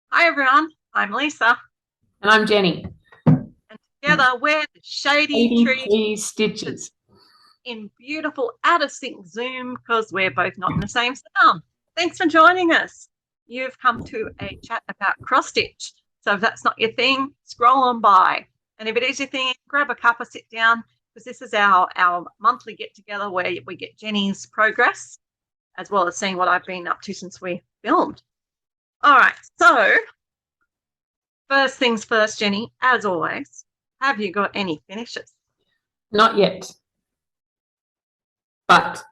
Hi everyone, I'm Lisa, And I'm Jenny. and together we're the Shady 80 Tree key stitches. in beautiful out of sync Zoom because we're both not in the same sound. Thanks for joining us. You've come to a chat about cross stitch. So if that's not your thing, scroll on by. And if it is your thing, grab a cup or sit down because this is our monthly get together where we get Jenny's progress as well as seeing what I've been up to since we filmed. All right, so first things first, Jenny, as always, have you got any finishes? Not yet, but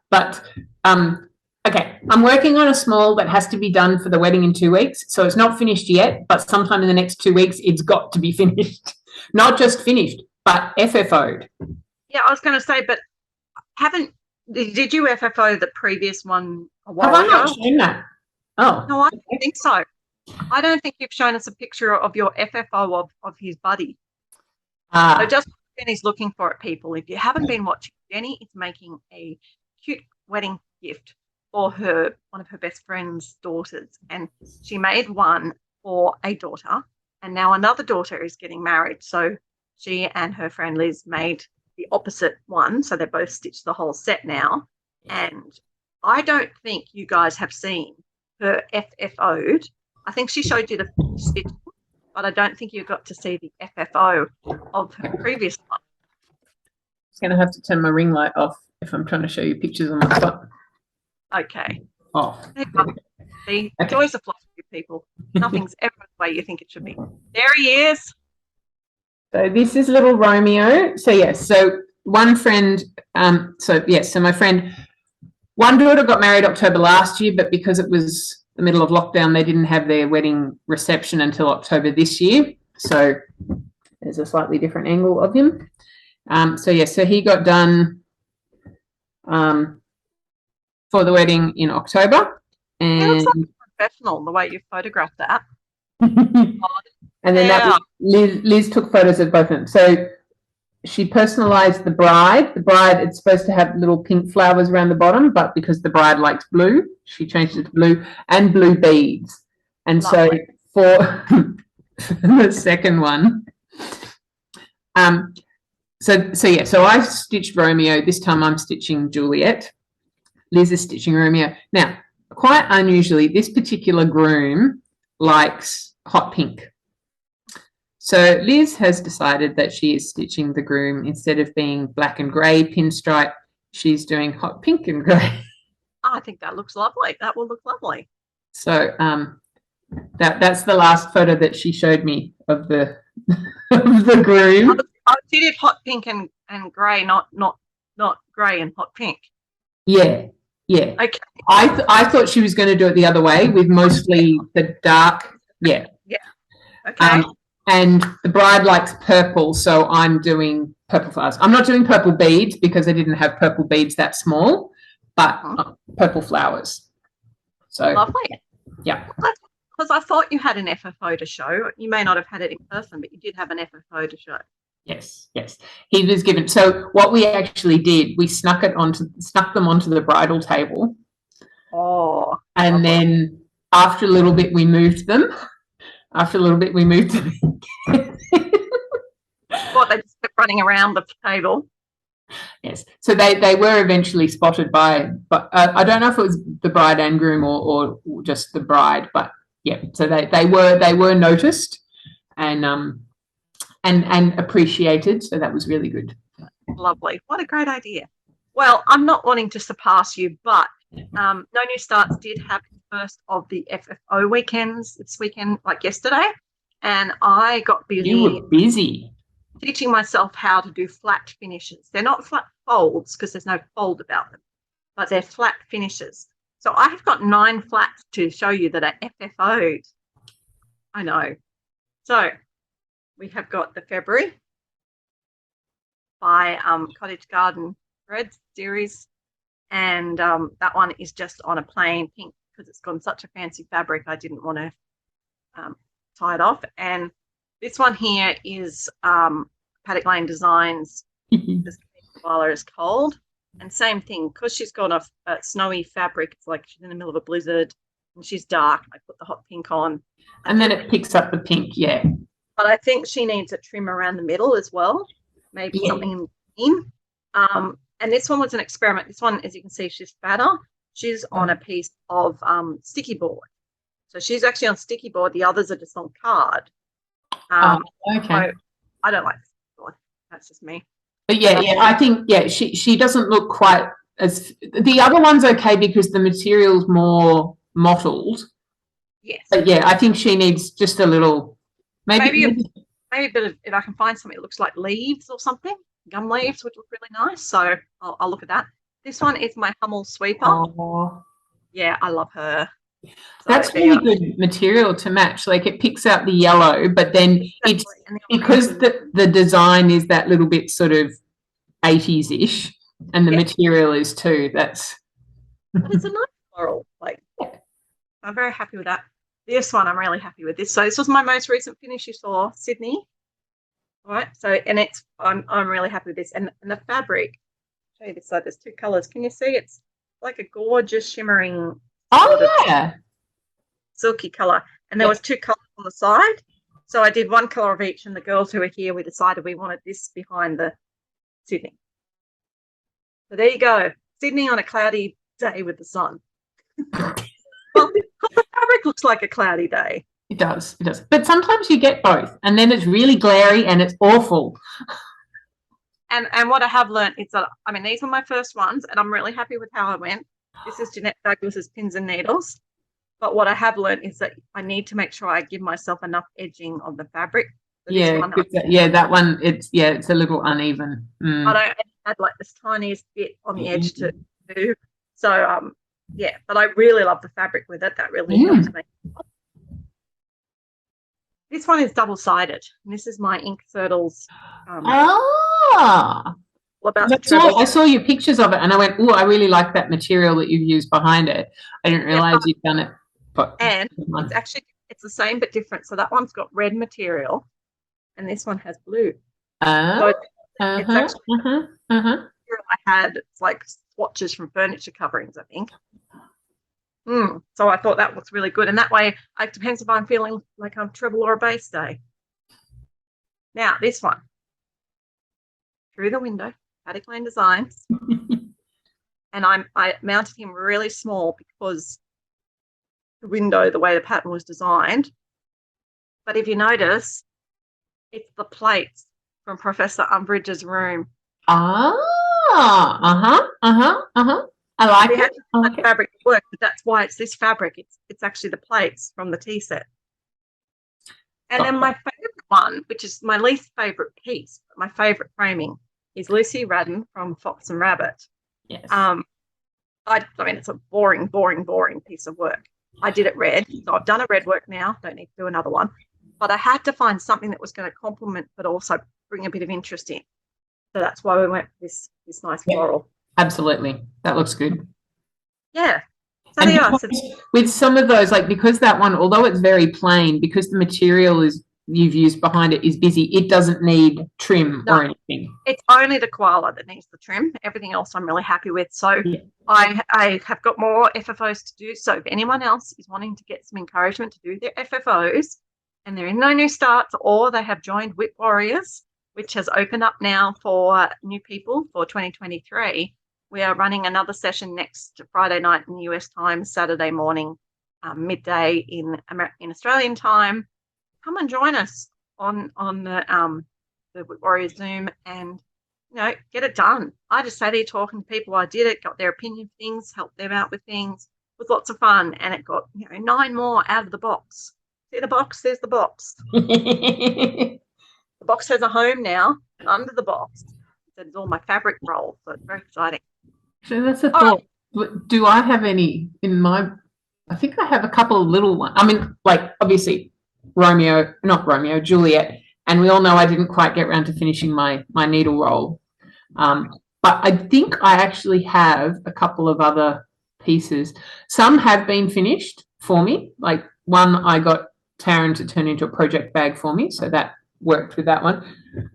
okay. I'm working on a small that has to be done for the wedding in 2 weeks, so it's not finished yet. But sometime in the next 2 weeks, it's got to be finished. Not just finished, but FFO'd. Yeah, I was going to say, but haven't did you FFO the previous one a Have while I not ago? shown that? Oh, No, I don't think so. I don't think you've shown us a picture of your FFO of his buddy. So ah, just Jenny's looking for it, people. If you haven't been watching, Jenny is making a cute wedding gift for one of her best friend's daughters, and she made one for a daughter, and now another daughter is getting married. So she and her friend Liz made the opposite one, so they both stitched the whole set now. And I don't think you guys have seen her FFO'd. I think she showed you the stitch, but I don't think you got to see the FFO of her previous one. I'm going to have to turn my ring light off if I'm trying to show you pictures on my phone. Okay. Off. See, the Okay. joys of philosophy, people. Nothing's ever the way you think it should be. There he is. So this is little Romeo. So yes, so one friend, so my friend, one daughter got married October last year, but because it was the middle of lockdown, they didn't have their wedding reception until October this year. So there's a slightly different angle of him. So he got done for the wedding in October, It looks and like professional the way you photographed that. and then that Yeah. was Liz took photos of both of them. So she personalized the bride. The bride, it's supposed to have little pink flowers around the bottom, but because the bride likes blue, she changed it to blue and blue beads. And Lovely. so for the second one, so I stitched Romeo. This time I'm stitching Juliet. Liz is stitching Romeo. Now, quite unusually, this particular groom likes hot pink. So Liz has decided that she is stitching the groom instead of being black and grey pinstripe, she's doing hot pink and grey. I think that looks lovely. That will look lovely. So that's the last photo that she showed me of the of the groom. She did hot pink and grey, not grey and hot pink. Yeah, yeah. Okay. I thought she was going to do it the other way with mostly the dark. Yeah. Yeah. Okay. And the bride likes purple, so I'm doing purple flowers. I'm not doing purple beads because I didn't have purple beads that small, but purple flowers. So lovely. Yeah. Because I thought you had an FFO to show. You may not have had it in person, but you did have an FFO to show. Yes, yes. He was given. So what we actually did, we snuck them onto the bridal table. Oh. And lovely. Then after a little bit, we moved them. What, they just kept running around the table? Yes. So they were eventually spotted but I don't know if it was the bride and groom or just the bride, but yeah. So they were noticed and appreciated. So that was really good. Lovely. What a great idea. Well, I'm not wanting to surpass you, but No New Starts did have the first of the FFO weekends this weekend, like yesterday, and I got busy. You were busy. Teaching myself how to do flat finishes. They're not flat folds because there's no fold about them, but they're flat finishes. So I have got 9 flats to show you that are FFO'd. I know. So we have got the February by Cottage Garden Threads series, and that one is just on a plain pink because it's got such a fancy fabric. I didn't want to tie it off. And this one here is Paddock Lane Designs. Koala is cold, and same thing because she's got a snowy fabric. It's like she's in the middle of a blizzard. and she's dark. I put the hot pink on. And then it picks up the pink, yeah. But I think she needs a trim around the middle as well, maybe something in between. And this one was an experiment. This one, as you can see, she's fatter. She's on a piece of sticky board. So she's actually on sticky board. The others are just on card. Okay. I don't like sticky board. That's just me. But yeah, I think, she doesn't look quite as, the other one's okay because the material's more mottled. Yes. But yeah, I think she needs just a little, maybe a bit of, if I can find something that looks like leaves or something, gum leaves would look really nice. So I'll look at that. This one is my Hummel sweeper. Oh. Yeah, I love her. So that's really good material to match. Like it picks out the yellow, but then it's because the design is that little bit sort of 80s-ish and the material is too. But it's a nice floral. Like I'm very happy with that. This one I'm really happy with. So this was my most recent finish. You saw Sydney. All right. So and it's I'm really happy with this. And the fabric, I'll show you this side. There's two colours. Can you see? It's like a gorgeous shimmering silky colour. And there was two colours on the side. So I did one colour of each, and the girls who were here, we decided we wanted this behind the Sydney. So there you go. Sydney on a cloudy day with the sun. Well, the fabric looks like a cloudy day. It does. But sometimes you get both, and then it's really glary and it's awful. And what I have learned is that, I mean, these were my first ones, and I'm really happy with how I went. This is Jeanette Douglas's Pins and Needles. But what I have learned is that I need to make sure I give myself enough edging of the fabric. So that one, it's a little uneven. I don't add like this tiniest bit on the edge to do. So, but I really love the fabric with it. That really helps me. This one is double-sided, and this is my Ink Turtles. I saw your pictures of it, and I went, "Oh, I really like that material that you've used behind it." I didn't realize you'd done it. And it's the same but different. So that one's got red material, and this one has blue. So it's actually I had it's like swatches from furniture coverings, I think. So I thought that looks really good, and that way it depends if I'm feeling like I'm treble or a bass day. Now this one, through the window, Paddock Lane Designs, and I mounted him really small because the window, the way the pattern was designed. But if you notice, it's the plates from Professor Umbridge's room. I like it. Fabric work, but that's why it's this fabric. It's actually the plates from the tea set. And then my favorite one, which is my least favorite piece, but my favorite framing, is Lucy Radden from Fox and Rabbit. Yes. I mean, it's a boring piece of work. I did it red, so I've done a red work now. Don't need to do another one. But I had to find something that was going to complement, but also bring a bit of interest in. So that's why we went for this nice floral. Absolutely. That looks good. Yeah. So there are. With some of those, like because that one, although it's very plain, because the material you've used behind it is busy, it doesn't need trim or anything. It's only the koala that needs the trim. Everything else I'm really happy with. So I have got more FFOs to do. So if anyone else is wanting to get some encouragement to do their FFOs and they're in no new starts, or they have joined Whip Warriors, which has opened up now for new people for 2023, we are running another session next Friday night in US time, Saturday morning, midday in Australian time. Come and join us on the Warrior Zoom and get it done. I just sat here talking to people. I did it, got their opinion of things, helped them out with things. It was lots of fun, and it got 9 more out of the box. See the box? There's the box. The box has a home now. Under the box, there's all my fabric rolls, so it's very exciting. So that's a thought. Do I have any in my? I think I have a couple of little ones. I mean, like obviously Juliet, and we all know I didn't quite get around to finishing my needle roll. But I think I actually have a couple of other pieces. Some have been finished for me. Like one, I got Taryn to turn into a project bag for me, so that worked with that one.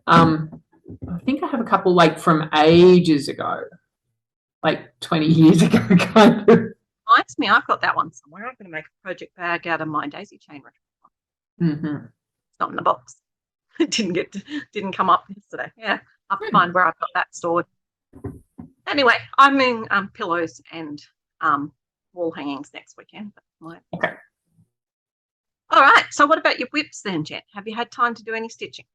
I think I have a couple like from ages ago, like 20 years ago, kind of. reminds me, I've got that one somewhere. I'm going to make a project bag out of my daisy chain. Mm-hmm. It's not in the box. It didn't come up yesterday. Yeah, I'll find where I've got that stored. Anyway, I'm in pillows and wall hangings next weekend. Okay. All right. So what about your whips then, Jen? Have you had time to do any stitching?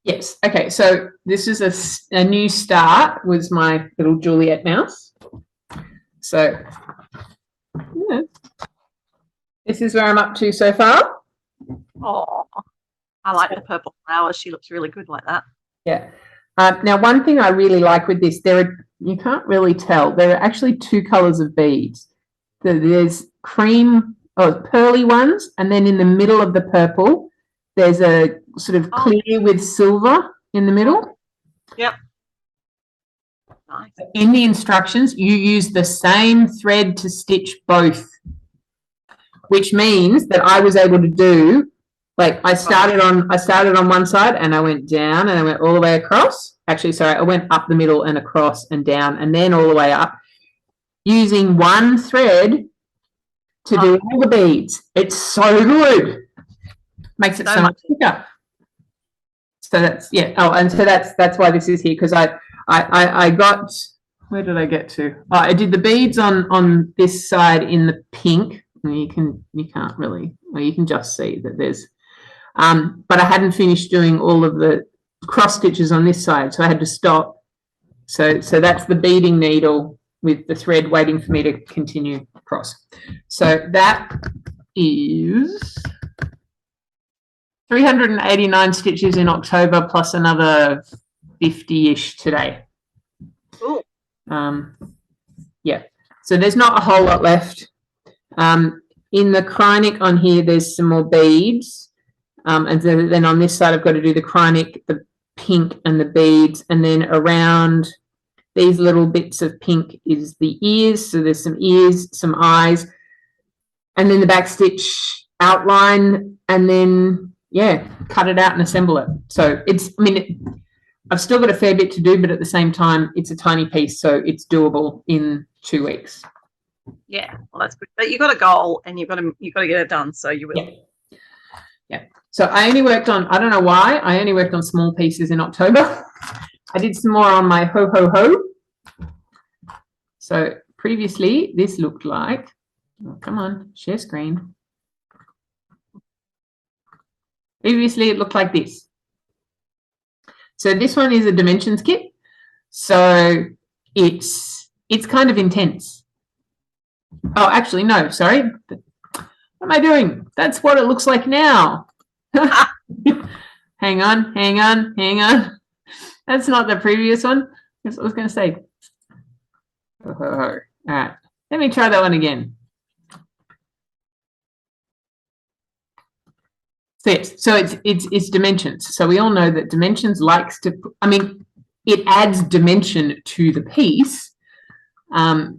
Yes. Okay. So this is a new start. Was my little Juliet mouse. So yeah, this is where I'm up to so far. Oh, I like the purple flowers. She looks really good like that. Yeah. Now, one thing I really like with this, you can't really tell. There are actually two colours of beads. There's cream or pearly ones, and then in the middle of the purple, there's a sort of clear with silver in the middle. Yep. Nice. In the instructions, you use the same thread to stitch both, which means that I was able to do, like I started on one side and I went down and I went all the way across. Actually, sorry, I went up the middle and across and down and then all the way up using one thread to do all the beads. It's so good. Makes it so much quicker. So that's, yeah. Oh, and so that's why this is here, because I got, where did I get to? Oh, I did the beads on this side in the pink. You can't really, well, you can just see that there's, but I hadn't finished doing all of the cross stitches on this side, so I had to stop. So that's the beading needle with the thread waiting for me to continue across. So that is 389 stitches in October plus another 50-ish today. Cool. Yeah, so there's not a whole lot left. In the Krynic on here, there's some more beads. And then on this side, I've got to do the Krynic, the pink and the beads. And then around these little bits of pink is the ears. So there's some ears, some eyes, and then the back stitch outline, and then, yeah, cut it out and assemble it. So it's, I mean, I've still got a fair bit to do, but at the same time, it's a tiny piece, so it's doable in 2 weeks. Yeah, well, that's good. But you've got a goal and you've got to get it done, so you will. Yeah. Yeah. So I only worked on, I don't know why, I only worked on small pieces in October. I did some more on my ho ho ho. So previously this looked like, oh, come on, share screen. Previously it looked like this. So this one is a dimensions kit. So it's kind of intense. Oh, actually, no, sorry. What am I doing? That's what it looks like now. Hang on. That's not the previous one. That's what I was going to say. All right. Let me try that one again. So yes, so it's dimensions. So we all know that dimensions likes to, I mean, it adds dimension to the piece. Right.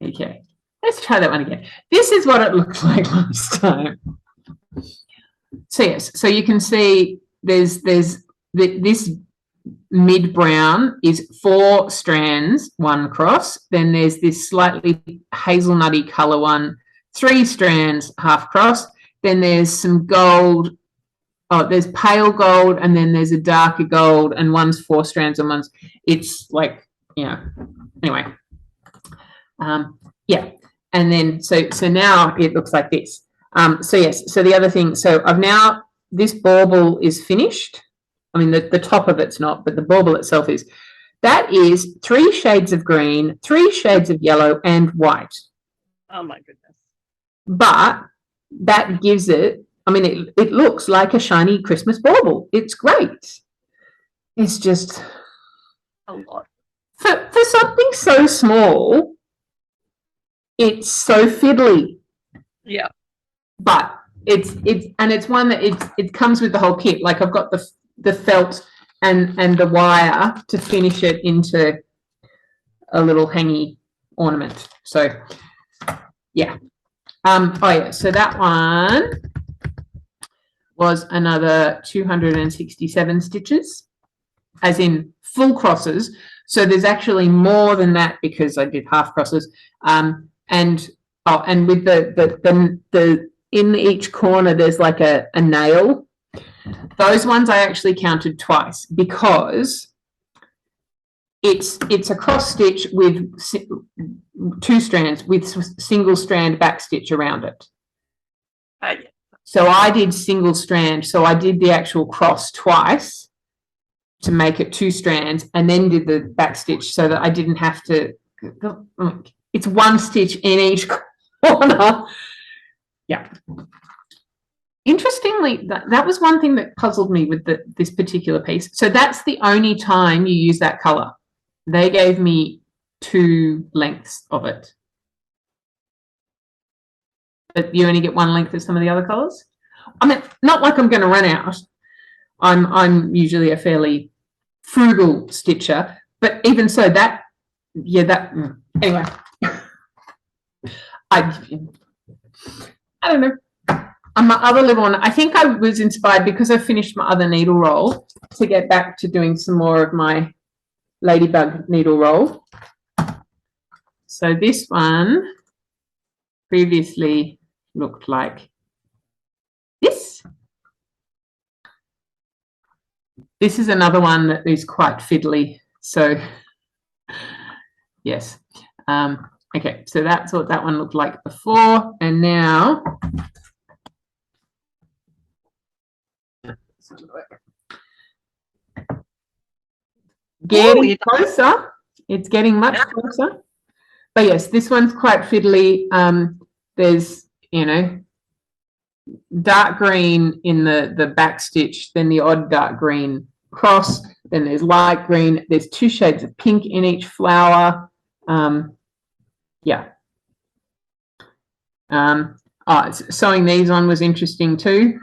Okay. Let's try that one again. This is what it looked like last time. So yes, so you can see this mid brown is 4 strands, 1 cross. Then there's this slightly hazelnutty color one, 3 strands, half cross. Then there's some gold. Oh, there's pale gold, and then there's a darker gold, and one's 4 strands and one's, it's like, you know, anyway. Yeah. And then, so now it looks like this. So yes, so the other thing, so I've now, this bauble is finished. I mean, the top of it's not, but the bauble itself is. That is 3 shades of green, 3 shades of yellow, and white. Oh my goodness. But that gives it, I mean, it looks like a shiny Christmas bauble. It's great. It's just a lot. For something so small, it's so fiddly. Yeah. But it's one that it comes with the whole kit. Like I've got the felt and the wire to finish it into a little hangy ornament. So yeah. Oh yeah, so that one was another 267 stitches, as in full crosses. So there's actually more than that because I did half crosses. And with the in each corner there's like a nail. Those ones I actually counted twice because it's a cross stitch with 2 strands with single strand back stitch around it. Yeah. So I did single strand. So I did the actual cross twice to make it 2 strands and then did the back stitch so that I didn't have to. It's 1 stitch in each corner. Yeah. Interestingly, that was one thing that puzzled me with this particular piece. So that's the only time you use that colour. They gave me 2 lengths of it. But you only get 1 length of some of the other colours. I mean, not like I'm going to run out. I'm usually a fairly frugal stitcher, but even so, anyway. I don't know. On my other little one, I think I was inspired because I finished my other needle roll to get back to doing some more of my ladybug needle roll. So this one previously looked like this. This is another one that is quite fiddly. So yes. Okay, so that's what that one looked like before, and now getting closer. It's getting much closer. But yes, this one's quite fiddly. There's, dark green in the back stitch, then the odd dark green cross, then there's light green. There's 2 shades of pink in each flower. Yeah. Sewing these on was interesting too.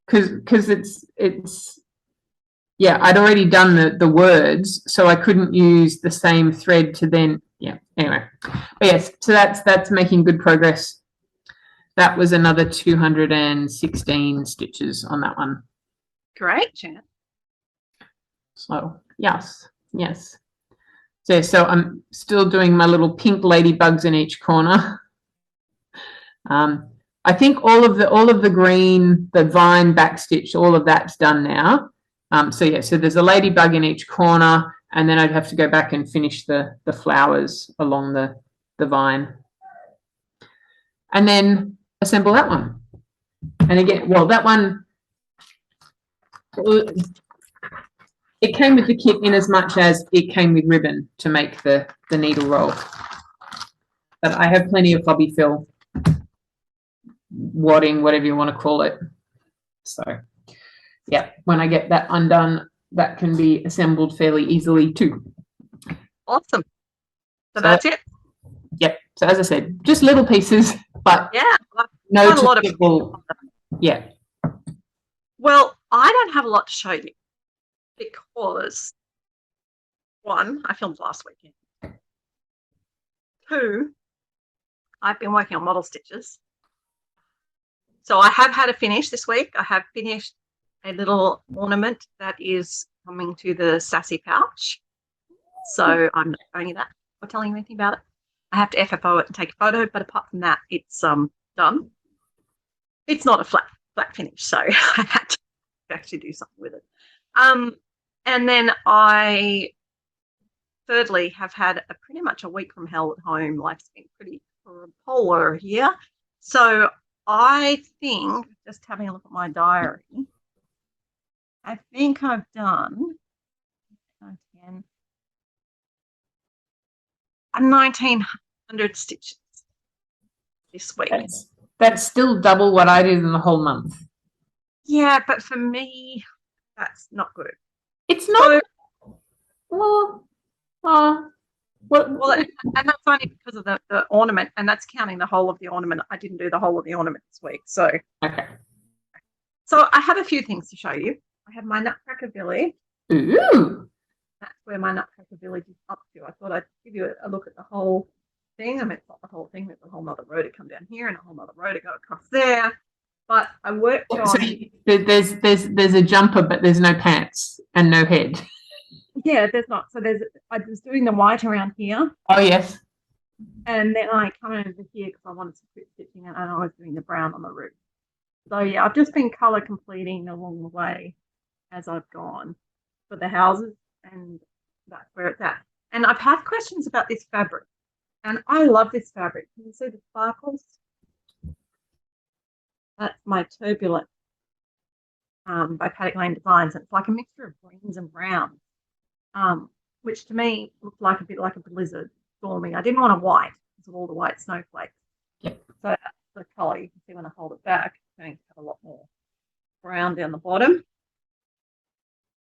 Because it's I'd already done the words, so I couldn't use the same thread to then anyway. But yes, so that's making good progress. That was another 216 stitches on that one. Great, Jan. So yes. So I'm still doing my little pink ladybugs in each corner. I think all of the green, the vine back stitch, all of that's done now. So there's a ladybug in each corner, and then I'd have to go back and finish the flowers along the vine, and then assemble that one. And again, well, that one, it came with the kit in as much as it came with ribbon to make the needle roll. But I have plenty of hobby fill, wadding, whatever you want to call it. So yeah, when I get that undone, that can be assembled fairly easily too. Awesome. So that's it. Yep. So as I said, just little pieces, but no a lot of people. Yeah. Well, I don't have a lot to show you because 1, I filmed last weekend. 2, I've been working on model stitches. So I have had a finish this week. I have finished a little ornament that is coming to the Sassy pouch. So I'm not showing you that or telling you anything about it. I have to FFO it and take a photo, but apart from that, it's done. It's not a flat finish, so I had to actually do something with it. And then I thirdly have had pretty much a week from hell at home. Life's been pretty polar here. So I think, just having a look at my diary, I think I've done 1,900 stitches this week. That's still double what I did in the whole month. Yeah, but for me, that's not good. It's not. So, well, and that's only because of the ornament, and that's counting the whole of the ornament. I didn't do the whole of the ornament this week, so okay. So I have a few things to show you. I have my Nutcracker Village. Ooh. That's where my Nutcracker Village is up to. I thought I'd give you a look at the whole thing. I mean, it's not the whole thing. There's a whole nother row to come down here and a whole nother row to go across there. But I worked on. So there's a jumper, but there's no pants and no head. yeah, there's not. So I was doing the white around here, Oh, yes. and then I come over here because I wanted some quick stitching, and I was doing the brown on the roof. So yeah, I've just been color completing along the way as I've gone for the houses, and that's where it's at. And I've had questions about this fabric, and I love this fabric. Can you see the sparkles? That's my Turbulent by Paddock Lane Designs, and it's like a mixture of greens and browns, which to me looked like a bit like a blizzard stormy. I didn't want a white because of all the white snowflakes. Yep. So that's the colour. You can see when I hold it back, it's going to have a lot more brown down the bottom.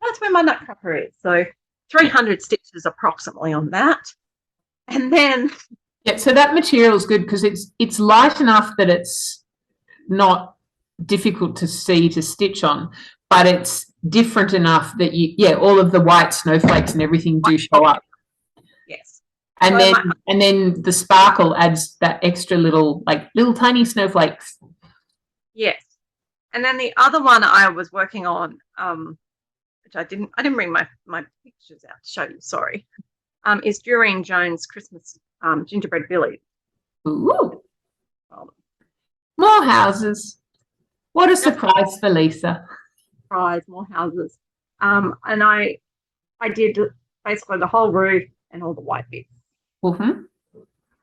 That's where my nutcracker is. So 300 stitches approximately on that. And then yeah, so that material is good because it's light enough that it's not difficult to see to stitch on, but it's different enough that all of the white snowflakes and everything do show up. Yes. And then the sparkle adds that extra little tiny snowflakes. Yes. And then the other one I was working on, which I didn't bring my pictures out to show you, sorry, is Dureen Jones' Christmas Gingerbread Village. Ooh. More houses. What a surprise for Lisa. Surprise, more houses. And I did basically the whole roof and all the white bits. Mm-hmm.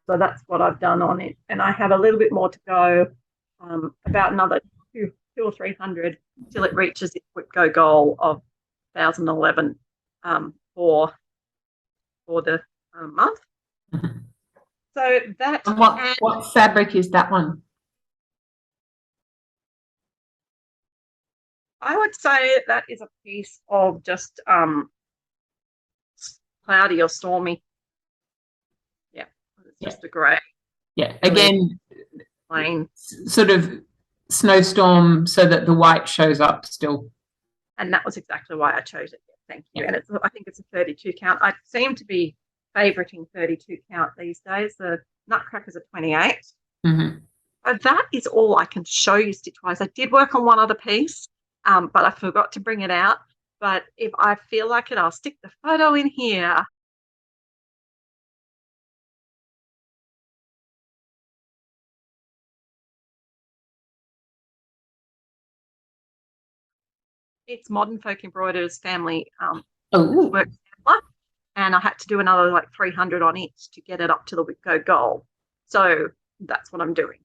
So that's what I've done on it. And I have a little bit more to go, about another 200 or 300 till it reaches its whip go goal of 1,011 for the month. Mm-hmm. So that. And what fabric is that one? I would say that is a piece of just cloudy or stormy. Yeah, it's just a grey. Yeah, again, plain sort of snowstorm so that the white shows up still. And that was exactly why I chose it. Thank you. Yeah. And I think it's a 32 count. I seem to be favoriting 32 count these days. The nutcrackers are 28. Mm-hmm. But that is all I can show you stitch-wise. I did work on one other piece, but I forgot to bring it out. But if I feel like it, I'll stick the photo in here. It's Modern Folk Embroiderers family work sampler, and I had to do another like 300 on it to get it up to the whip go goal. So that's what I'm doing,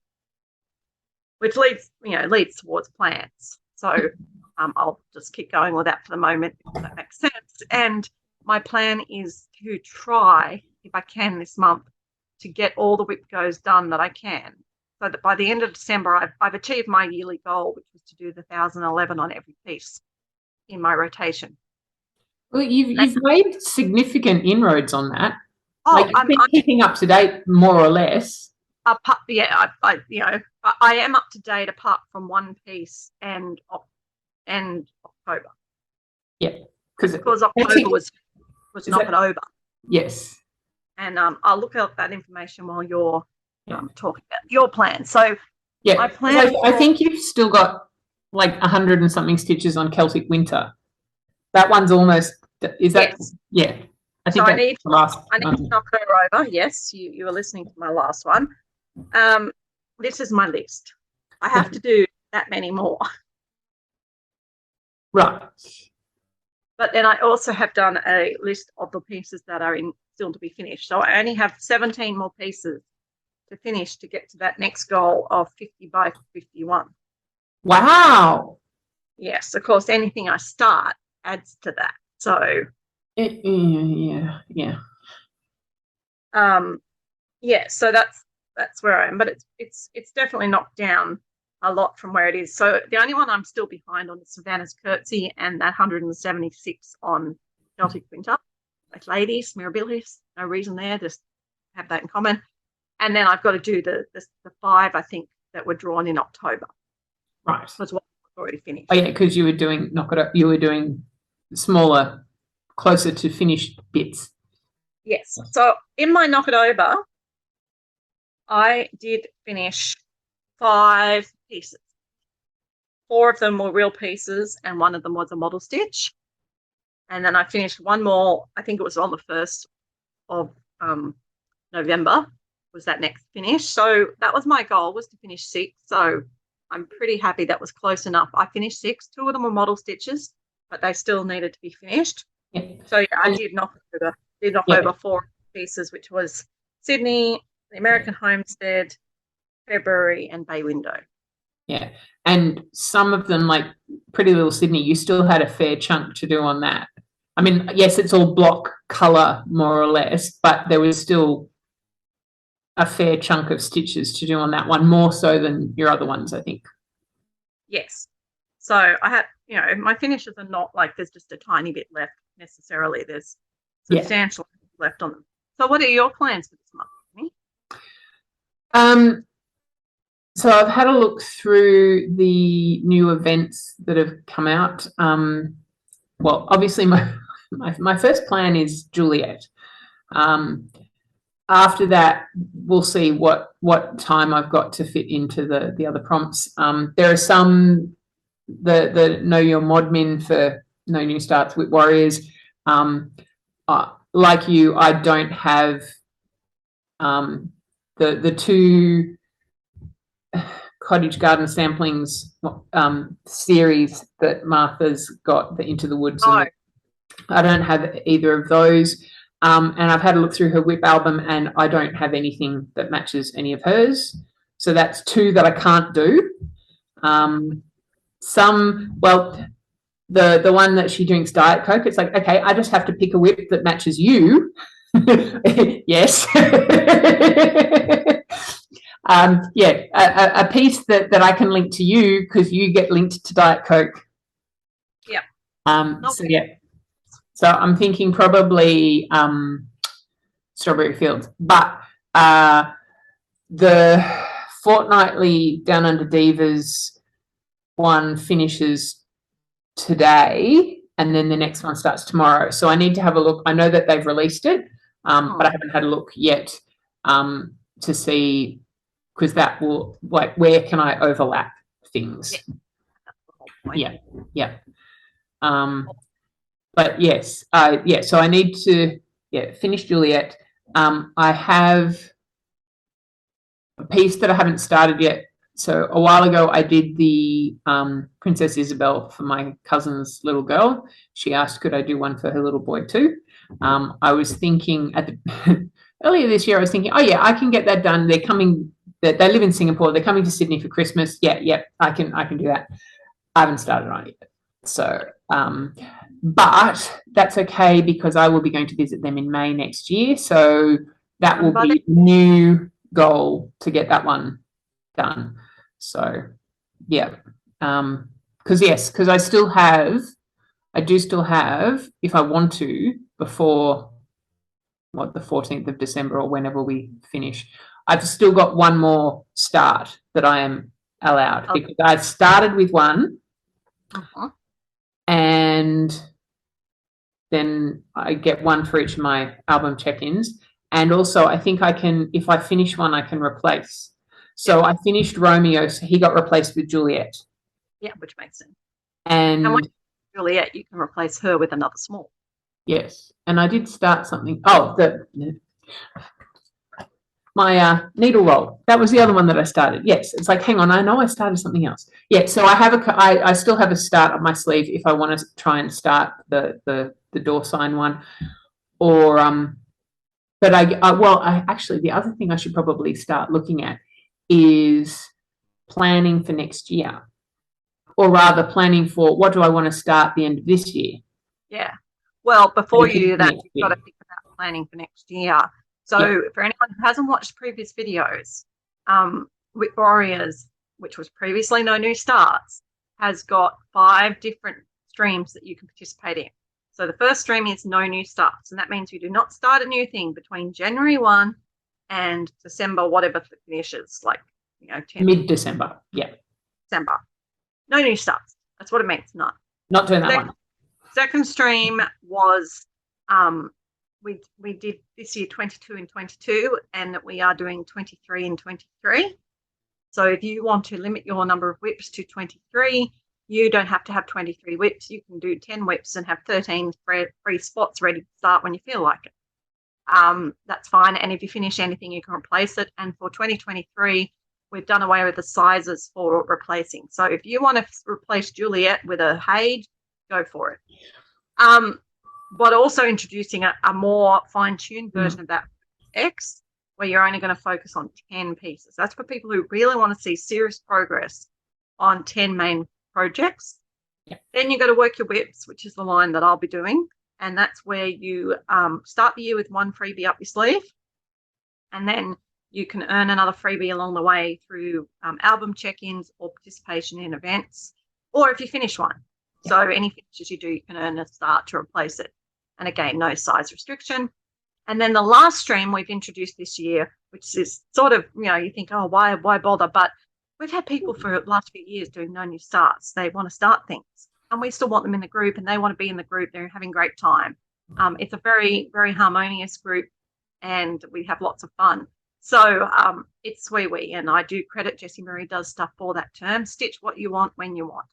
which leads towards plants. So I'll just keep going with that for the moment, if that makes sense. And my plan is to try, if I can this month, to get all the whip goes done that I can, so that by the end of December, I've achieved my yearly goal, which was to do the 1,011 on every piece in my rotation. Well, you've made significant inroads on that. Oh, you've been keeping up to date more or less. I am up to date apart from one piece and October. Yeah, because October was knock it over. Yes. And I'll look up that information while you're talking about your plan. So yeah, my plan. I think you've still got like 100 and something stitches on Celtic Winter. That one's almost. Is that? Yes. Yeah. I think so I need to knock her over. Yes, you were listening to my last one. This is my list. I have to do that many more. Right. But then I also have done a list of the pieces that are still to be finished. So I only have 17 more pieces to finish to get to that next goal of 50 by 51. Wow. Yes, of course, anything I start adds to that. So yeah. So that's where I am. But it's definitely knocked down a lot from where it is. So the only one I'm still behind on is Savannah's Curtsy and that 176 on Celtic Winter. Like ladies, mirabilis, no reason there, just have that in common. And then I've got to do the 5, I think, that were drawn in October. Right. That's what I've already finished. Oh yeah, because you were doing you were doing smaller, closer to finished bits. Yes. So in my knock it over, I did finish 5 pieces. 4 of them were real pieces and one of them was a model stitch. And then I finished one more, I think it was on the 1st of November was that next finish. So that was my goal, was to finish 6. So I'm pretty happy that was close enough. I finished 6. 2 of them were model stitches, but they still needed to be finished. Yeah. So yeah, I did knock over 4 pieces, which was Sydney, the American Homestead, February, and Bay Window. Yeah. And some of them, like Pretty Little Sydney, you still had a fair chunk to do on that. I mean, yes, it's all block colour, more or less, but there was still a fair chunk of stitches to do on that one, more so than your other ones, I think. Yes. So I had, my finishes are not like there's just a tiny bit left necessarily. There's substantial left on them. So what are your plans for this month, Amy? So I've had a look through the new events that have come out. Well, obviously my first plan is Juliet. After that, we'll see what time I've got to fit into the other prompts. There are some, the Know Your Modmin for No New Starts with Warriors. Like you, I don't have the 2 Cottage Garden Samplings series that Martha's got, the Into the Woods. No. I don't have either of those. And I've had a look through her WIP album, and I don't have anything that matches any of hers. So that's 2 that I can't do. The one that she drinks Diet Coke, it's like, okay, I just have to pick a WIP that matches you. Yes. A piece that I can link to you because you get linked to Diet Coke. Yeah. So I'm thinking probably Strawberry Fields, but the fortnightly Down Under Divas one finishes today, and then the next one starts tomorrow. So I need to have a look. I know that they've released it, but I haven't had a look yet to see, because that will, like, where can I overlap things? Yeah. But yes, so I need to finish Juliet. I have a piece that I haven't started yet. So a while ago I did the Princess Isabel for my cousin's little girl. She asked could I do one for her little boy too. I was thinking earlier this year, I was thinking, oh yeah, I can get that done. They're coming, they live in Singapore, they're coming to Sydney for Christmas. Yeah, I can do that. I haven't started on it yet. So but that's okay, because I will be going to visit them in May next year. So that will be a new goal to get that one done. So yeah, because I do still have, if I want to, before the 14th of December or whenever we finish, I've still got one more start that I am allowed, because I've started with one. And then I get one for each of my album check-ins. And also I think I can, if I finish one, I can replace. So I finished Romeo, so he got replaced with Juliet. Yeah, which makes sense. And when Juliet, you can replace her with another small. Yes. And I did start something. Oh, my needle roll. That was the other one that I started. Yes. It's like, hang on, I know I started something else. Yeah. So I still have a start up my sleeve if I want to try and start the door sign one, or but actually the other thing I should probably start looking at is planning for next year, or rather planning for what do I want to start the end of this year. Yeah. Well, before you do that, you've got to think about planning for next year. So for anyone who hasn't watched previous videos, WIP Warriors, which was previously No New Starts, has got 5 different streams that you can participate in. So the first stream is No New Starts, and that means you do not start a new thing between January 1 and December, whatever finishes, like, mid-December. Yeah. December. No new starts. That's what it means. Not doing that one. Second stream was we did this year 22 and 22, and we are doing 23 and 23. So if you want to limit your number of WIPs to 23, you don't have to have 23 whips. You can do 10 whips and have 13 free spots ready to start when you feel like it. That's fine. And if you finish anything, you can replace it. And for 2023, we've done away with the sizes for replacing. So if you want to replace Juliet with a Haid, go for it. But also introducing a more fine-tuned version of that X, where you're only going to focus on 10 pieces. That's for people who really want to see serious progress on 10 main projects. Yep. Then you've got to work your whips, which is the line that I'll be doing. And that's where you start the year with one freebie up your sleeve. And then you can earn another freebie along the way through album check-ins or participation in events, or if you finish one. Yep. So any finishes you do, you can earn a start to replace it. And again, no size restriction. And then the last stream we've introduced this year, which is sort of, you think, oh, why bother? But we've had people for the last few years doing no new starts. They want to start things, and we still want them in the group, and they want to be in the group. They're having a great time. It's a very, very harmonious group, and we have lots of fun. So it's SWE, and I do credit Jessie Marie does stuff for that term. Stitch what you want when you want.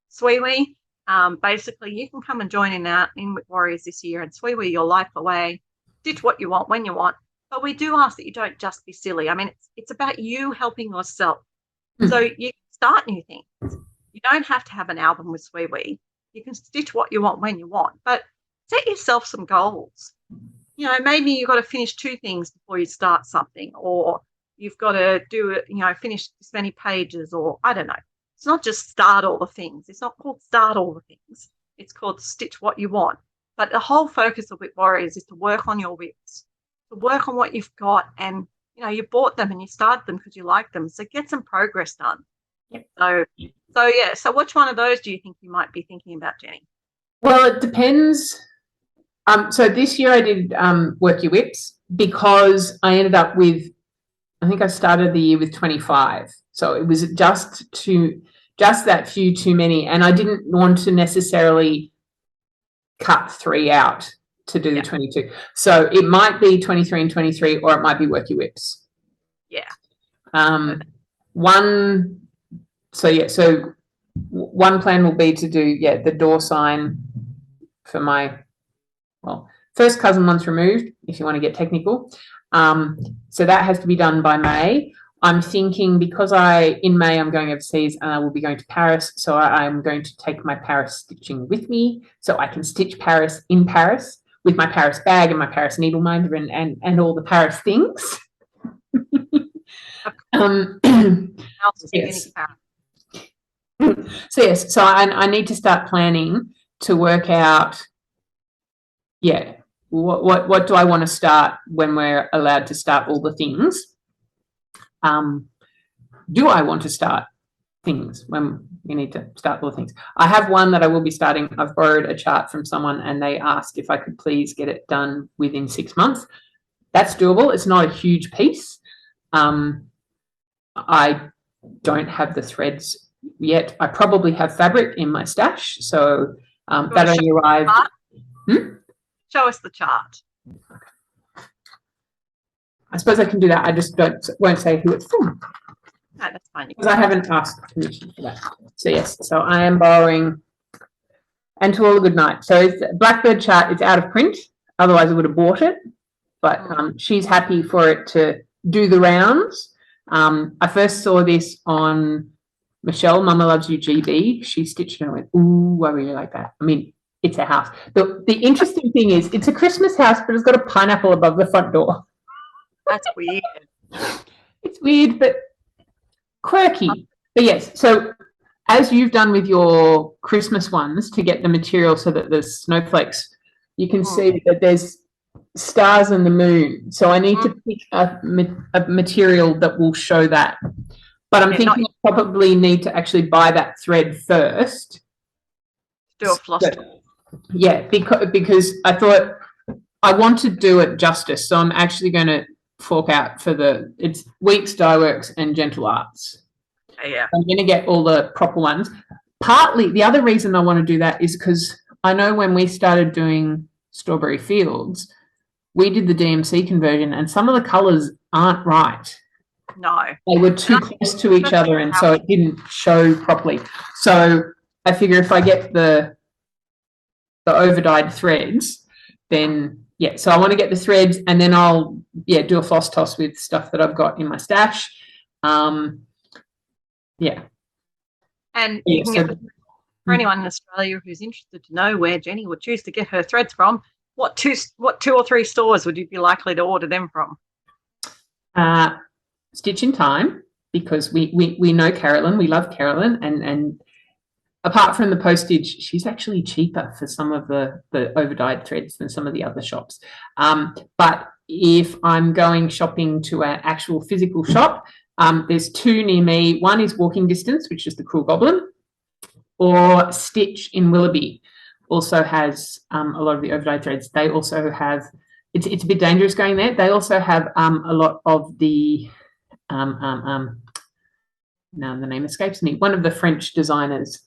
SWE, basically, you can come and join in with Warriors this year and SWE your life away. Stitch what you want when you want. But we do ask that you don't just be silly. I mean, it's about you helping yourself. So you can start new things. You don't have to have an album with SWE. You can stitch what you want when you want, but set yourself some goals. Maybe you've got to finish 2 things before you start something, or you've got to do it, finish this many pages, or I don't know. It's not just start all the things. It's not called start all the things. It's called stitch what you want. But the whole focus of Whip Warriors is to work on your whips, to work on what you've got, and you bought them and you started them because you like them. So get some progress done. Yep. So yeah. So which one of those do you think you might be thinking about, Jenny? Well, it depends. So this year I did work your whips because I ended up with, I think I started the year with 25. So it was just that few too many, and I didn't want to necessarily cut 3 out to do the 22. So it might be 23 and 23, or it might be work your whips. Yeah. So one plan will be to do the door sign for my first cousin once removed, if you want to get technical. So that has to be done by May. I'm thinking because in May I'm going overseas and I will be going to Paris, so I'm going to take my Paris stitching with me so I can stitch Paris in Paris with my Paris bag and my Paris needle minder and all the Paris things. Yes. So I need to start planning to work out, what do I want to start when we're allowed to start all the things? Do I want to start things when we need to start all the things? I have one that I will be starting. I've borrowed a chart from someone and they asked if I could please get it done within 6 months. That's doable. It's not a huge piece. I don't have the threads yet. I probably have fabric in my stash, so that only arrived. Show us the chart. I suppose I can do that. I just won't say who it's from. No, that's fine. Because I haven't asked permission for that. So yes, so I am borrowing. And to all a good night. So it's Blackbird chart is out of print. Otherwise I would have bought it. But she's happy for it to do the rounds. I first saw this on Michelle, Mama Loves You GB. She stitched it and I went, ooh, I really like that. I mean, it's a house. The interesting thing is it's a Christmas house, but it's got a pineapple above the front door. That's weird. It's weird, but quirky. But yes, so as you've done with your Christmas ones to get the material so that there's snowflakes, you can see that there's stars and the moon. So I need to pick a material that will show that. But I'm thinking I probably need to actually buy that thread first. Do a Flosstube. Yeah, because I thought I want to do it justice. So I'm actually going to fork out for it's Weeks, Dye Works and Gentle Arts. Yeah. I'm going to get all the proper ones. Partly, the other reason I want to do that is because I know when we started doing Strawberry Fields, we did the DMC conversion and some of the colours aren't right. No. They were too close to each other and so it didn't show properly. So I figure if I get the over-dyed threads, then yeah, so I want to get the threads, and then I'll do a floss toss with stuff that I've got in my stash. Yeah. And you can get, for anyone in Australia who's interested to know where Jenny would choose to get her threads from, what two or three stores would you be likely to order them from? Stitch in Time, because we know Carolyn, we love Carolyn, and apart from the postage, she's actually cheaper for some of the over-dyed threads than some of the other shops. But if I'm going shopping to an actual physical shop, there's two near me. One is Walking Distance, which is the Cruel Goblin, or Stitch in Willoughby also has a lot of the overdyed threads. They also have, it's a bit dangerous going there. They also have a lot of the, now the name escapes me, one of the French designers.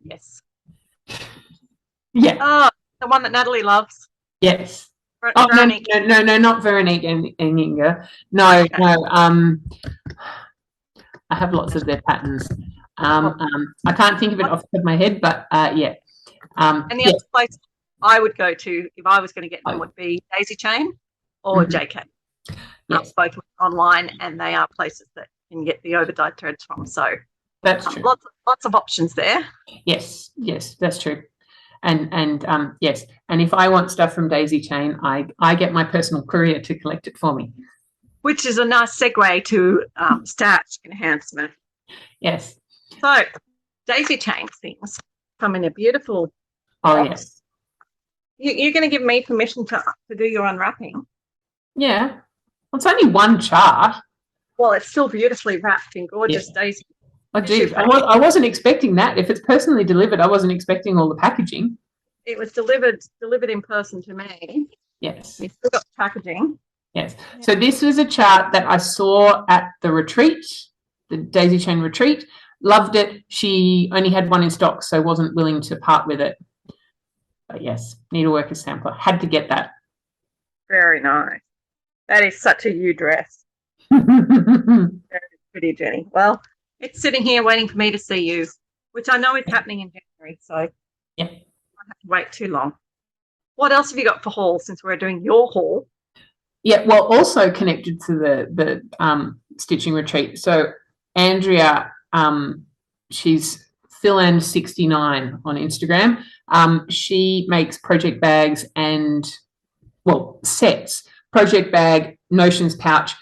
Yes. Yeah. Oh, the one that Natalie loves. Yes. Veronique. No, not Veronique and Inga. No, okay. No. I have lots of their patterns. I can't think of it off the top of my head, but yeah. And the other place I would go to if I was going to get them would be Daisy Chain or JK. Yes. Both online, and they are places that you can get the overdyed threads from. So that's true. Lots of options there. Yes, that's true. And yes, and if I want stuff from Daisy Chain, I get my personal courier to collect it for me. Which is a nice segue to stash enhancement. Yes. So Daisy Chain things come in a beautiful box. Yes. You're going to give me permission to do your unwrapping? Yeah. Well, it's only one chart. Well, it's still beautifully wrapped in gorgeous Daisy. Oh, geez. I wasn't expecting that. If it's personally delivered, I wasn't expecting all the packaging. It was delivered in person to me. Yes. We still got packaging. Yes. Yeah. So this was a chart that I saw at the retreat, the Daisy Chain retreat. Loved it. She only had one in stock, so wasn't willing to part with it. But yes, needleworker sampler. Had to get that. Very nice. That is such a you dress. Very pretty, Jenny. Well, it's sitting here waiting for me to see you, which I know is happening in January, so yeah, I don't have to wait too long. What else have you got for haul since we're doing your haul? Yeah, well, also connected to the stitching retreat. So Andrea, she's Philand69 on Instagram. She makes project bags and, well, sets, project bag, notions pouch,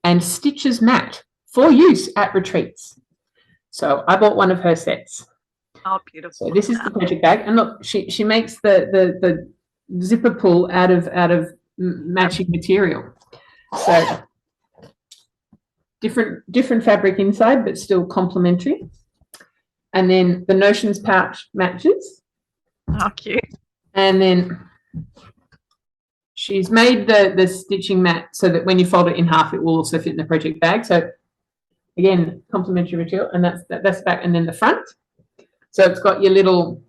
and stitches mat for use at retreats. So I bought one of her sets. Oh, beautiful. So this is the project bag, and look, she makes the zipper pull out of matching material. So different fabric inside, but still complementary. And then the notions pouch matches. Oh, cute. And then she's made the stitching mat so that when you fold it in half, it will also fit in the project bag. So again, complementary material, and that's the back, and then the front. So it's got your little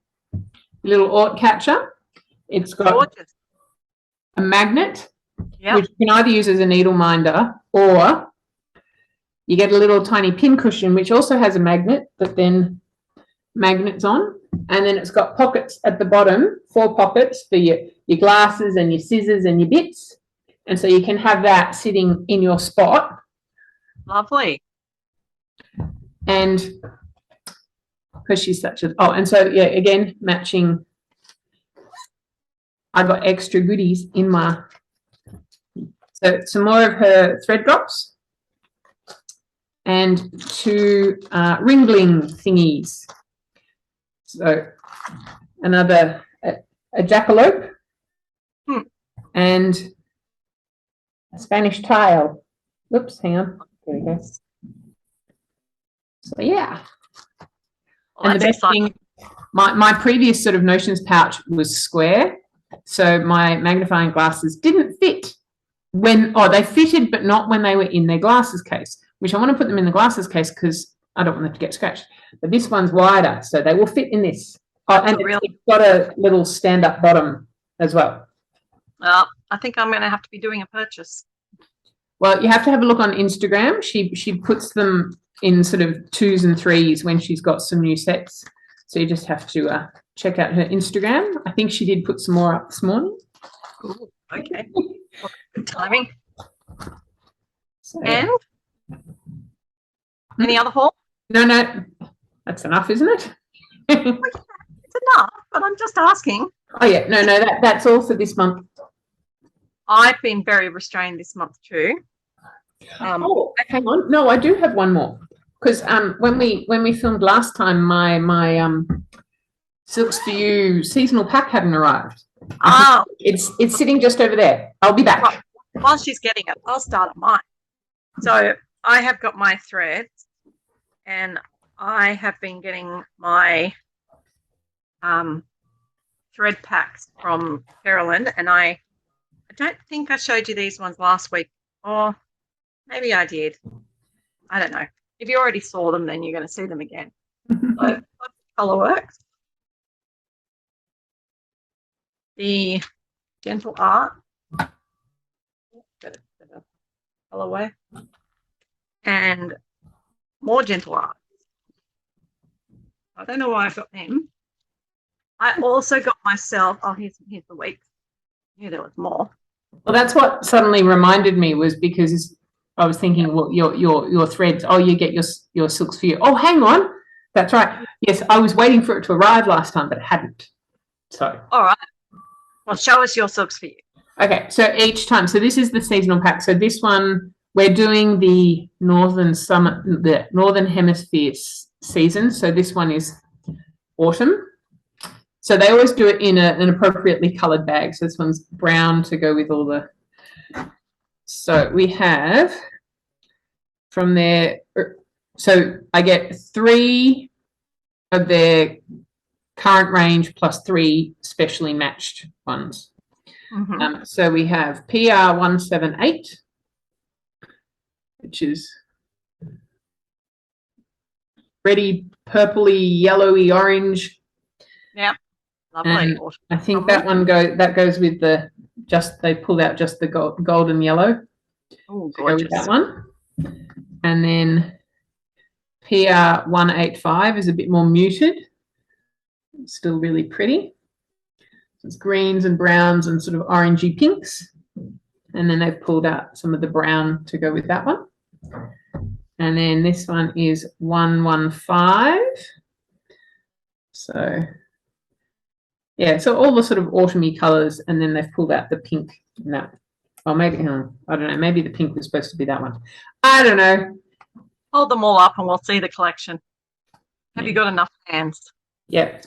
ort catcher. It's got gorgeous. A magnet, which you can either use as a needle minder, or you get a little tiny pin cushion, which also has a magnet, but then magnets on. And then it's got pockets at the bottom, 4 pockets for your glasses and your scissors and your bits. And so you can have that sitting in your spot. Lovely. And because she's such a, and so, yeah, again, matching. I got extra goodies in my, so some more of her thread drops and 2 ring bling thingies. So another, a jackalope and a Spanish tile. Oops, hang on. There we go. So yeah. Well, and the best thing, my previous sort of notions pouch was square, so my magnifying glasses didn't fit when, they fitted, but not when they were in their glasses case, which I want to put them in the glasses case because I don't want them to get scratched. But this one's wider, so they will fit in this. And it's got a little stand-up bottom as well. Well, I think I'm going to have to be doing a purchase. Well, you have to have a look on Instagram. She puts them in sort of 2s and 3s when she's got some new sets. So you just have to check out her Instagram. I think she did put some more up this morning. Ooh, okay. Well, good timing. So, And any other haul? No, that's enough, isn't it? It's enough, but I'm just asking. Oh yeah, no, that's all for this month. I've been very restrained this month too. Hang on. No, I do have one more. Because when we filmed last time, my Silks for You seasonal pack hadn't arrived. Oh, it's sitting just over there. I'll be back. Well, while she's getting it, I'll start at mine. So I have got my threads, and I have been getting my thread packs from Carolyn, and I don't think I showed you these ones last week, or maybe I did. I don't know. If you already saw them, then you're going to see them again. So color works. The Gentle Art, better colorway, and more Gentle Art. I don't know why I've got them. I also got myself. Oh, here's the week. Yeah, there was more. Well, that's what suddenly reminded me, was because I was thinking, well, your threads. Oh, you get your Silks for You. Oh, hang on, that's right. Yes, I was waiting for it to arrive last time, but it hadn't. So. All right. Well, show us your Silks for You. Okay, so each time. So this is the seasonal pack. So this one, we're doing the northern hemisphere season. So this one is autumn. So they always do it in an appropriately coloured bag. So this one's brown to go with all the. So we have from there. So I get 3 of their current range plus 3 specially matched ones. Mm-hmm. So we have PR178, which is reddy, purpley, yellowy, orange. Yeah. Lovely. I think that one goes with they pulled out just the golden yellow. Oh, gorgeous. Go with that one. And then PR185 is a bit more muted. It's still really pretty. It's greens and browns and sort of orangey pinks. And then they've pulled out some of the brown to go with that one. And then this one is 115. So yeah, so all the sort of autumny colours, and then they've pulled out the pink in that. Or maybe, I don't know, maybe the pink was supposed to be that one. I don't know. Hold them all up and we'll see the collection. Have you got enough hands? Yep.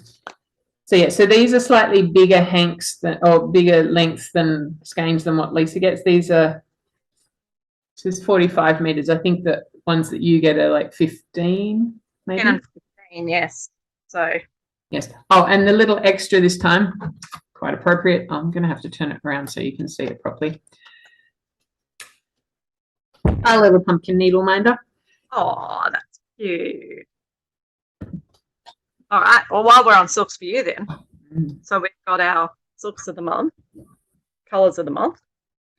So yeah, so these are slightly bigger hanks or bigger lengths than skeins than what Lisa gets. These are, this is 45 meters. I think the ones that you get are like 15, maybe. 10 and 15, yes. So yes. Oh, and the little extra this time, quite appropriate. I'm going to have to turn it around so you can see it properly. Our little pumpkin needle minder. Oh, that's cute. All right. Well, while we're on Silks for You then, so we've got our Silks of the month, colours of the month,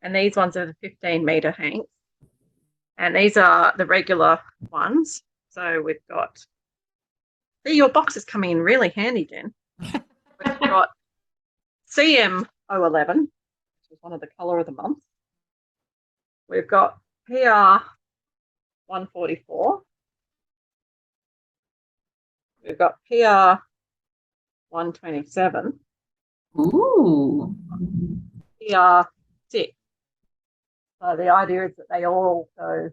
and these ones are the 15-metre hanks, and these are the regular ones. So we've got, see, your box is coming in really handy, Jen. We've got CM011, which is one of the colour of the month. We've got PR144. We've got PR127. Ooh. PR6. So the idea is that they all go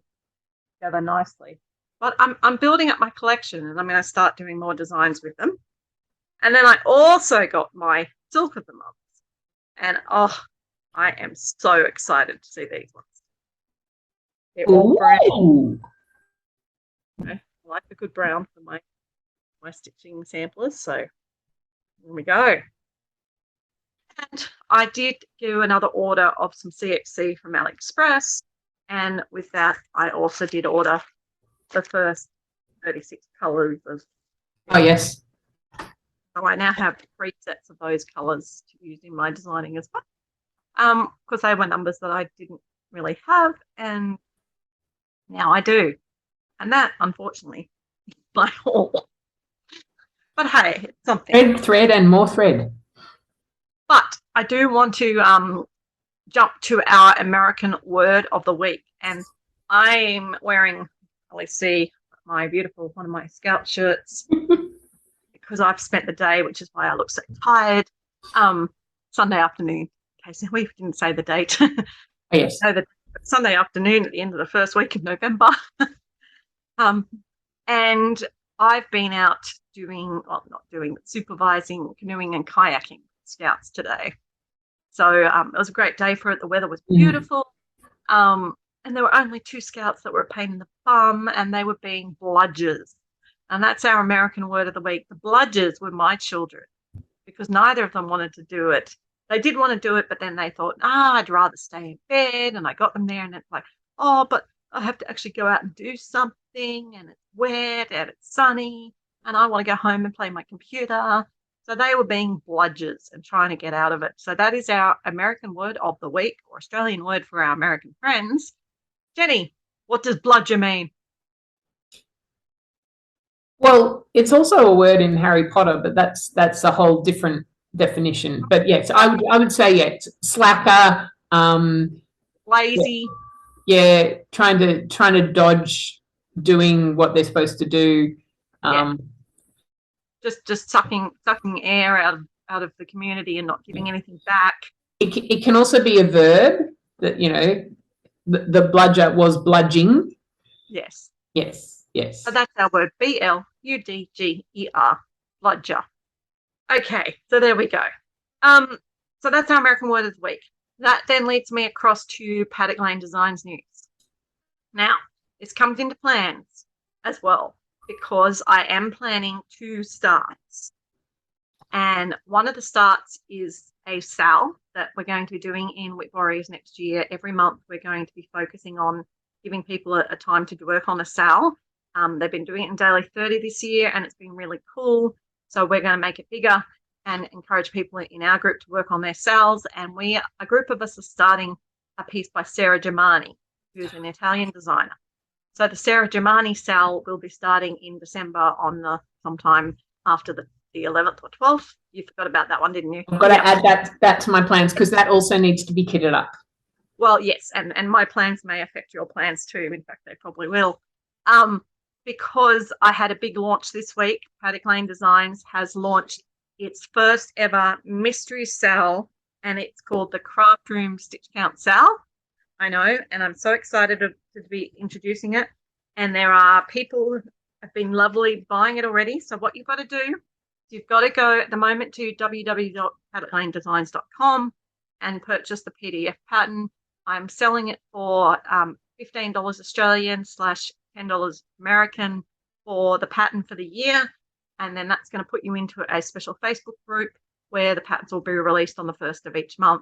together nicely. But I'm building up my collection, and I'm going to start doing more designs with them. And then I also got my Silk of the Month. And I am so excited to see these ones. They're all brown. Okay. I like a good brown for my stitching samplers. So here we go. And I did do another order of some CXC from AliExpress. And with that, I also did order the first 36 colours of. Oh, yes. So I now have 3 sets of those colours to use in my designing as well. Because they were numbers that I didn't really have, and now I do. And that, unfortunately, is my haul. But hey, it's something. Thread and more thread. But I do want to jump to our American word of the week. And I'm wearing, let's see, one of my Scout shirts because I've spent the day, which is why I look so tired, Sunday afternoon. Okay, so we didn't say the date. Yes. So the Sunday afternoon at the end of the first week of November. And I've been out supervising canoeing and kayaking Scouts today. So it was a great day for it. The weather was beautiful. And there were only 2 Scouts that were a pain in the bum, and they were being bludgers. And that's our American word of the week. The bludgers were my children because neither of them wanted to do it. They did want to do it, but then they thought, I'd rather stay in bed. And I got them there, and it's like, oh, but I have to actually go out and do something, and it's wet and it's sunny, and I want to go home and play my computer. So they were being bludgers and trying to get out of it. So that is our American word of the week, or Australian word for our American friends. Jenny, what does bludger mean? Well, it's also a word in Harry Potter, but that's a whole different definition. But yes, I would say yes, slacker, lazy. Yeah, trying to dodge doing what they're supposed to do. Just sucking air out of the community and not giving anything back. It can also be a verb that, the bludger was bludging. Yes. Yes. So that's our word, BLUDGER, bludger. Okay, so there we go. So that's our American word of the week. That then leads me across to Paddock Lane Design's news. Now, this comes into plans as well because I am planning 2 starts. And one of the starts is a sale that we're going to be doing in Whit Warriors next year. Every month we're going to be focusing on giving people a time to work on a sale. They've been doing it in Daily 30 this year, and it's been really cool. So we're going to make it bigger and encourage people in our group to work on their sales. And a group of us are starting a piece by Sarah Germani, who's an Italian designer. So the Sarah Germani sale will be starting in December sometime after the 11th or 12th. You forgot about that one, didn't you? I've got to add that to my plans because that also needs to be kitted up. Well, yes, and my plans may affect your plans too. In fact, they probably will. Because I had a big launch this week. Paddock Lane Designs has launched its first ever mystery sale, and it's called the Craft Room Stitch Count Sale. I know, and I'm so excited to be introducing it. And there are people who have been lovely buying it already. So what you've got to do, you've got to go at the moment to www.paddocklanedesigns.com and purchase the PDF pattern. I'm selling it for $15 Australian / $10 American for the pattern for the year. And then that's going to put you into a special Facebook group where the patterns will be released on the 1st of each month.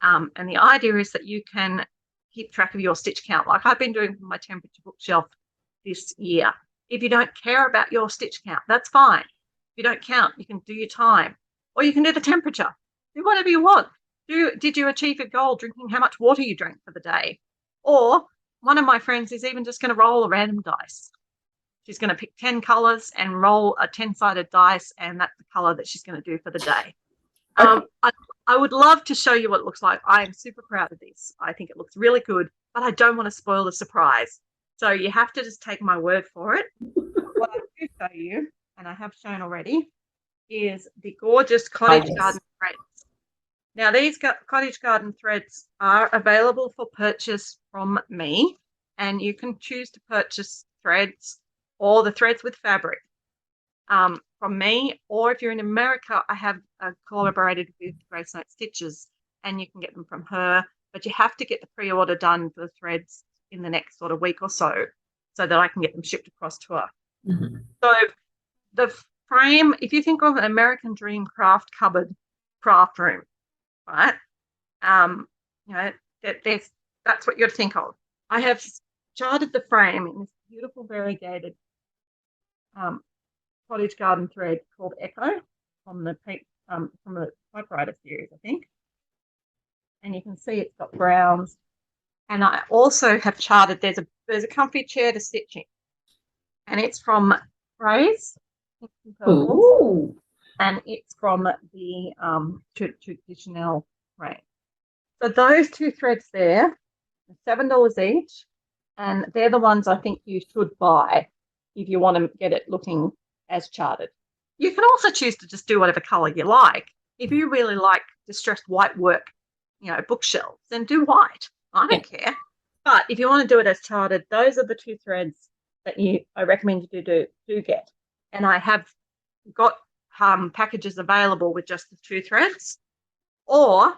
And the idea is that you can keep track of your stitch count, like I've been doing for my temperature bookshelf this year. If you don't care about your stitch count, that's fine. If you don't count, you can do your time, or you can do the temperature. Do whatever you want. Did you achieve your goal drinking how much water you drank for the day? Or one of my friends is even just going to roll a random dice. She's going to pick 10 colors and roll a 10-sided dice, and that's the color that she's going to do for the day. I would love to show you what it looks like. I am super proud of this. I think it looks really good, but I don't want to spoil the surprise. So you have to just take my word for it. What I do show you, and I have shown already, is the gorgeous cottage garden threads. Now, these cottage garden threads are available for purchase from me, and you can choose to purchase threads or the threads with fabric from me, or if you're in America, I have collaborated with Grace Note Stitches, and you can get them from her, but you have to get the pre-order done for the threads in the next sort of week or so that I can get them shipped across to her. Mm-hmm. So the frame, if you think of an American Dream craft cupboard craft room, right? That's what you'd think of. I have charted the frame in this beautiful variegated cottage garden thread called Echo from the typewriter series, I think. And you can see it's got browns. And I also have charted there's a comfy chair to stitch in. and it's from Rays, Ooh. and it's from the traditional range. So those 2 threads there are $7 each, and they're the ones I think you should buy if you want to get it looking as charted. You can also choose to just do whatever color you like. If you really like distressed white work, bookshelves, then do white. I don't care. But if you want to do it as charted, those are the 2 threads that I recommend you do get. And I have got packages available with just the 2 threads, or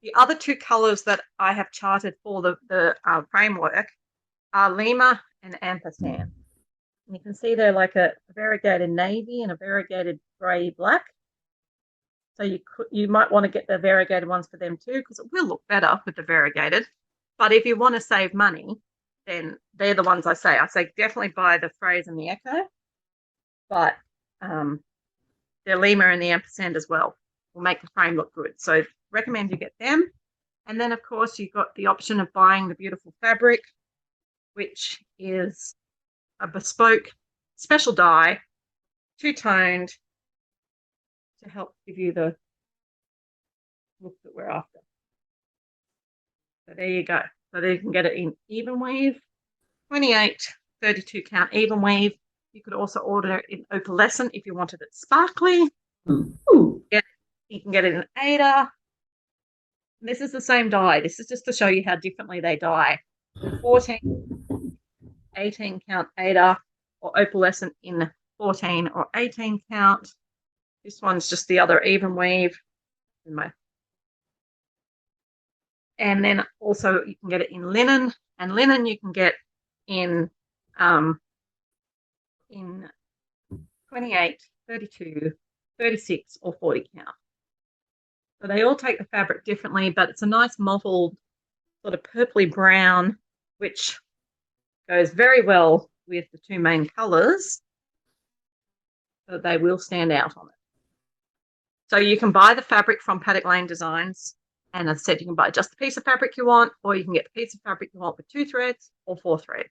the other 2 colors that I have charted for the framework are Lima and Ampersand. And you can see they're like a variegated navy and a variegated grey black. So you might want to get the variegated ones for them too, because it will look better with the variegated. But if you want to save money, then they're the ones I say. I say definitely buy the Phrase and the Echo, but the Lima and the Ampersand as well will make the frame look good. So recommend you get them. And then, of course, you've got the option of buying the beautiful fabric, which is a bespoke special dye, 2-toned, to help give you the look that we're after. So there you go. So there you can get it in even weave, 28, 32 count even weave. You could also order it in opalescent if you wanted it sparkly. Ooh. Yeah, you can get it in Ada. This is the same dye. This is just to show you how differently they dye. 14, 18 count Ada, or opalescent in 14 or 18 count. This one's just the other even weave. And then also you can get it in linen, and linen you can get in 28, 32, 36 or 40 count. So they all take the fabric differently, but it's a nice mottled sort of purpley brown, which goes very well with the 2 main colours, so they will stand out on it. So you can buy the fabric from Paddock Lane Designs, and as I said, you can buy just the piece of fabric you want, or you can get the piece of fabric you want with 2 threads or 4 threads.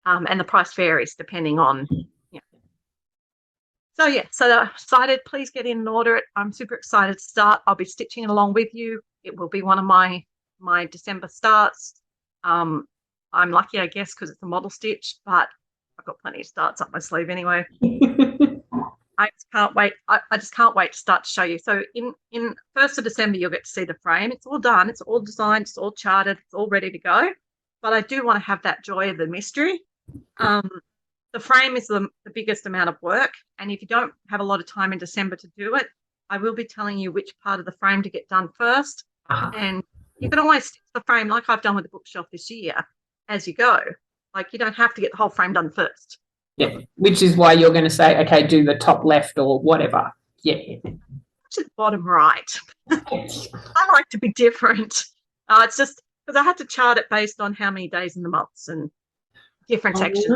And the price varies depending on, So yeah, so excited. Please get in and order it. I'm super excited to start. I'll be stitching it along with you. It will be one of my December starts. I'm lucky, I guess, because it's a model stitch, but I've got plenty of starts up my sleeve anyway. I just can't wait. I just can't wait to start to show you. So in 1st of December, you'll get to see the frame. It's all done. It's all designed. It's all charted. It's all ready to go. But I do want to have that joy of the mystery. The frame is the biggest amount of work. And if you don't have a lot of time in December to do it, I will be telling you which part of the frame to get done first. And you can always stitch the frame like I've done with the bookshelf this year as you go. Like, you don't have to get the whole frame done first. Yeah, which is why you're going to say, okay, do the top left or whatever. Yeah. To the bottom right. I like to be different. It's just because I had to chart it based on how many days in the months and different sections,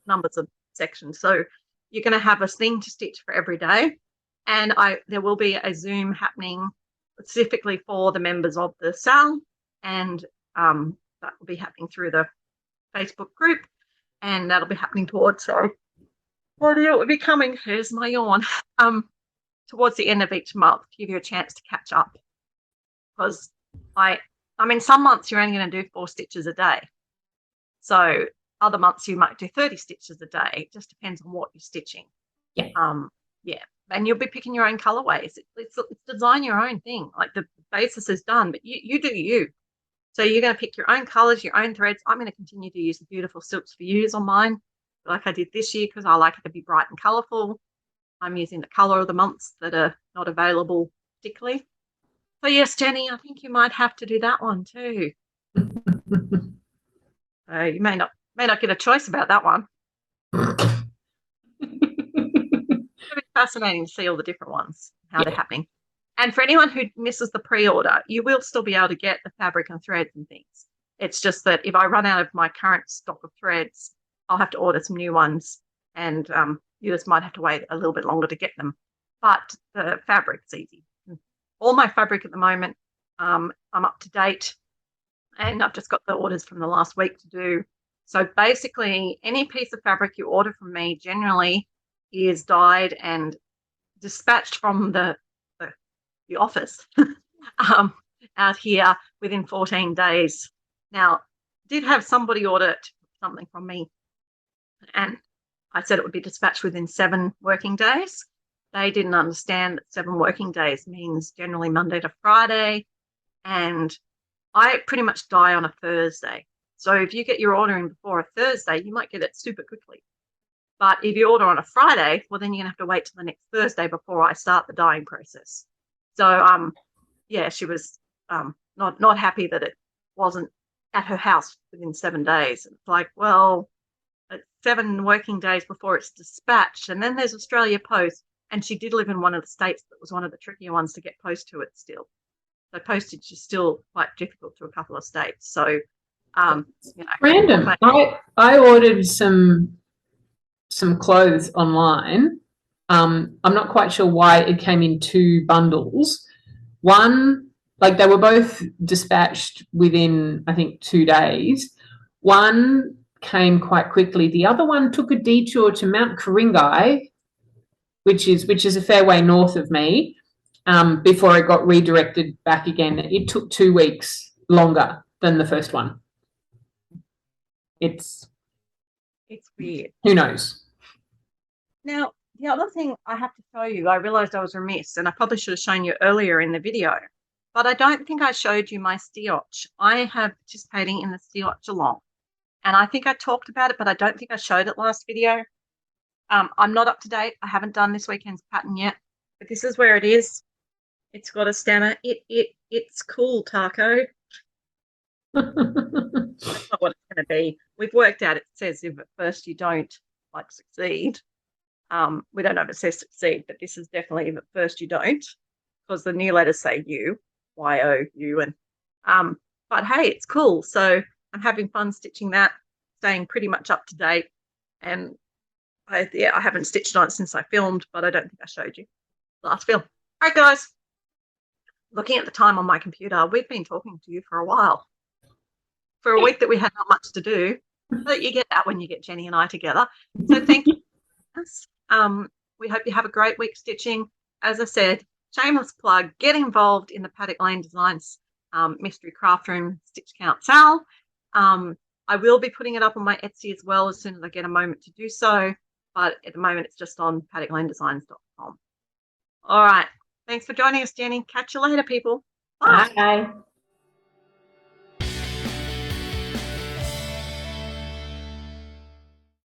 numbers of sections. So you're going to have a thing to stitch for every day. And there will be a Zoom happening specifically for the members of the SAL, and that will be happening through the Facebook group, and that'll be happening towards, it will be coming, here's my yawn, towards the end of each month to give you a chance to catch up. Because I mean, some months you're only going to do 4 stitches a day. So other months you might do 30 stitches a day. It just depends on what you're stitching. Yeah. Yeah. And you'll be picking your own colorways. It's design your own thing. Like, the basis is done, but you do you. So you're going to pick your own colors, your own threads. I'm going to continue to use the beautiful silks for yous on mine, like I did this year, because I like it to be bright and colorful. I'm using the color of the months that are not available particularly. So yes, Jenny, I think you might have to do that one too. You may not get a choice about that one. It'll be fascinating to see all the different ones, how they're happening. And for anyone who misses the pre-order, you will still be able to get the fabric and threads and things. It's just that if I run out of my current stock of threads, I'll have to order some new ones, and you just might have to wait a little bit longer to get them. But the fabric's easy. All my fabric at the moment, I'm up to date, and I've just got the orders from the last week to do. So basically, any piece of fabric you order from me generally is dyed and dispatched from the office out here within 14 days. Now, did have somebody order something from me, and I said it would be dispatched within 7 working days. They didn't understand that 7 working days means generally Monday to Friday, and I pretty much dye on a Thursday. So if you get your order in before a Thursday, you might get it super quickly. But if you order on a Friday, well, then you're going to have to wait till the next Thursday before I start the dyeing process. So, yeah, she was not happy that it wasn't at her house within 7 days. It's like, well, it's 7 working days before it's dispatched. And then there's Australia Post. And she did live in one of the states that was one of the trickier ones to get post to it still. So postage is still quite difficult to a couple of states. So, you know, random. I ordered some clothes online. I'm not quite sure why it came in 2 bundles. One, like they were both dispatched within, I think, 2 days. One came quite quickly. The other one took a detour to Mount Ku-ring-gai, which is a fair way north of me, before it got redirected back again. It took 2 weeks longer than the first one. It's weird. Who knows? Now, the other thing I have to show you, I realised I was remiss, and I probably should have shown you earlier in the video, but I don't think I showed you my stioch. I have participating in the stioch along, and I think I talked about it, but I don't think I showed it last video. I'm not up to date. I haven't done this weekend's pattern yet, but this is where it is. It's got a stammer. It's cool, Taco. That's not what it's going to be. We've worked out, it says if at first you don't succeed. We don't know if it says succeed, but this is definitely if at first you don't, because the new letters say U, Y-O-U, and but hey, it's cool. So I'm having fun stitching that, staying pretty much up to date, and I haven't stitched on it since I filmed, but I don't think I showed you last film. All right, guys. Looking at the time on my computer, we've been talking to you for a while. For a week that we had not much to do, but you get that when you get Jenny and I together. So thank you. We hope you have a great week stitching. As I said, shameless plug, get involved in the Paddock Lane Designs Mystery Craft Room Stitch Count Sale. I will be putting it up on my Etsy as well as soon as I get a moment to do so, but at the moment it's just on paddocklandedesigns.com. All right. Thanks for joining us, Jenny. Catch you later, people. Bye. Bye.